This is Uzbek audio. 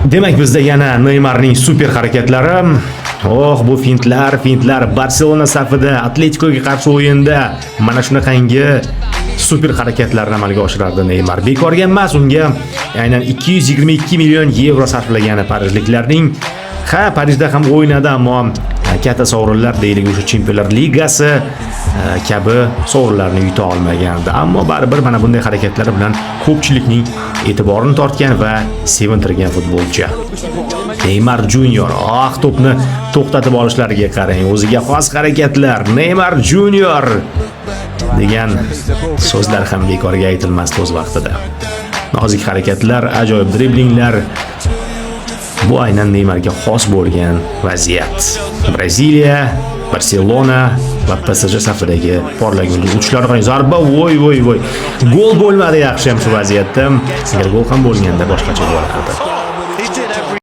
Demak, bizda yana Neymarning super harakatlari. Bu fintlar Barselona safida Atleticoga qarshi o'yinda mana shunaqangi super harakatlarni amalga oshirardi Neymar. Bekorga emas, unga aynan 222 million yevro sarflagani parijliklarning. Parijda ham o'ynadi, ammo katta sovrinlar deylik o'sha Chempionlar Ligasi kabi sovrinlarni yuta olmagandi. Ammo baribir mana bunday harakatlari bilan ko'pchilikning e'tiborini tortgan va sevintirgan futbolchi. Neymar Junior to'pni to'xtatib olishlariga qarang. O'ziga xos harakatlar. Neymar Junior degan so'zlar ham bekorga aytilmasdi o'z vaqtida. Nozik harakatlar, ajoyib driblinglar. Bu aynan Neymarga xos bo'lgan vaziyat. Braziliya, Barselona va PSG safidagi porloq uchilar zarba, voy. Gol bo'lmadi, yaxshi ham shu vaziyatda. Agar gol ham bo'lganda boshqacha bo'lardi.